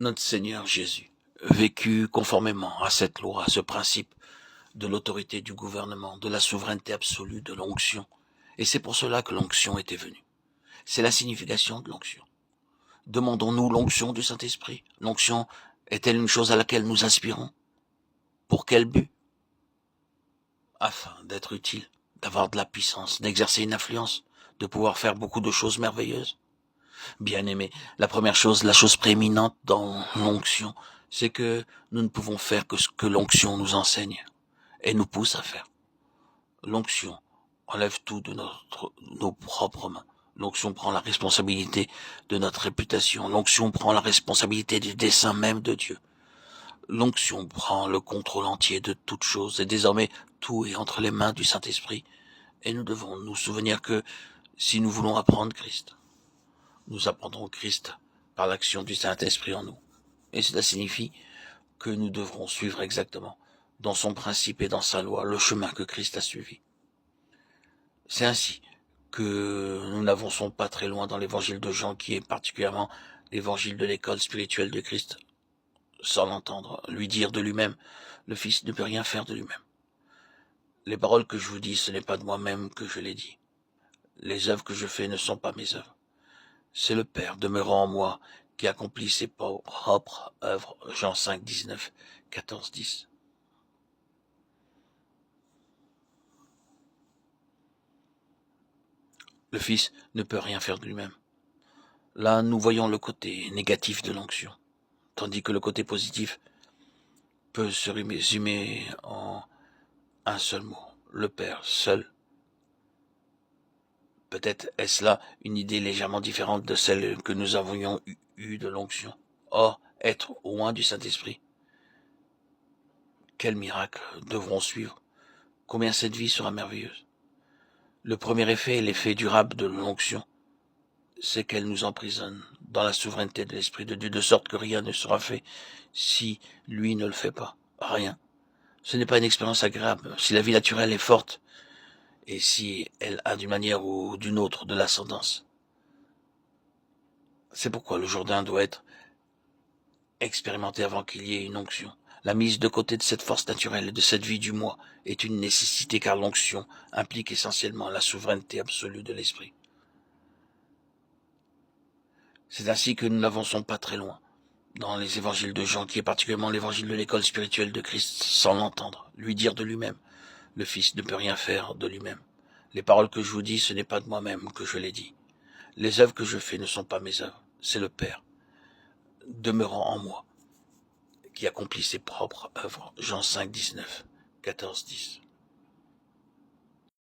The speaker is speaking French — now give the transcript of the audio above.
Notre Seigneur Jésus vécut conformément à cette loi, à ce principe de l'autorité du gouvernement, de la souveraineté absolue, de l'onction. Et c'est pour cela que l'onction était venue. C'est la signification de l'onction. Demandons-nous l'onction du Saint-Esprit? L'onction est-elle une chose à laquelle nous aspirons? Pour quel but? Afin d'être utile, d'avoir de la puissance, d'exercer une influence, de pouvoir faire beaucoup de choses merveilleuses. Bien-aimés, la première chose, la chose prééminente dans l'onction, c'est que nous ne pouvons faire que ce que l'onction nous enseigne et nous pousse à faire. L'onction enlève tout de nos propres mains. L'onction prend la responsabilité de notre réputation. L'onction prend la responsabilité du dessein même de Dieu. L'onction prend le contrôle entier de toutes choses et désormais tout est entre les mains du Saint-Esprit. Et nous devons nous souvenir que si nous voulons apprendre Christ, nous apprendrons Christ par l'action du Saint-Esprit en nous. Et cela signifie que nous devrons suivre exactement, dans son principe et dans sa loi, le chemin que Christ a suivi. C'est ainsi que nous n'avançons pas très loin dans l'évangile de Jean, qui est particulièrement l'évangile de l'école spirituelle de Christ, sans l'entendre lui dire de lui-même, le Fils ne peut rien faire de lui-même. Les paroles que je vous dis, ce n'est pas de moi-même que je les dis. Les œuvres que je fais ne sont pas mes œuvres. C'est le Père demeurant en moi qui accomplit ses propres œuvres. Jean 5, 19, 14, 10. Le Fils ne peut rien faire de lui-même. Là, nous voyons le côté négatif de l'onction, tandis que le côté positif peut se résumer en un seul mot, le Père seul. Peut-être est-ce là une idée légèrement différente de celle que nous avions eue de l'onction. Or, être loin du Saint-Esprit, quels miracles devront suivre? Combien cette vie sera merveilleuse? Le premier effet, l'effet durable de l'onction, c'est qu'elle nous emprisonne dans la souveraineté de l'Esprit de Dieu, de sorte que rien ne sera fait si lui ne le fait pas. Rien. Ce n'est pas une expérience agréable. Si la vie naturelle est forte, et si elle a d'une manière ou d'une autre de l'ascendance. C'est pourquoi le Jourdain doit être expérimenté avant qu'il y ait une onction. La mise de côté de cette force naturelle et de cette vie du moi est une nécessité, car l'onction implique essentiellement la souveraineté absolue de l'esprit. C'est ainsi que nous n'avançons pas très loin dans les évangiles de Jean, qui est particulièrement l'évangile de l'école spirituelle de Christ, sans l'entendre, lui dire de lui-même. Le Fils ne peut rien faire de lui-même. Les paroles que je vous dis, ce n'est pas de moi-même que je les dis. Les œuvres que je fais ne sont pas mes œuvres, c'est le Père, demeurant en moi, qui accomplit ses propres œuvres. Jean 5, 19, 14, 10.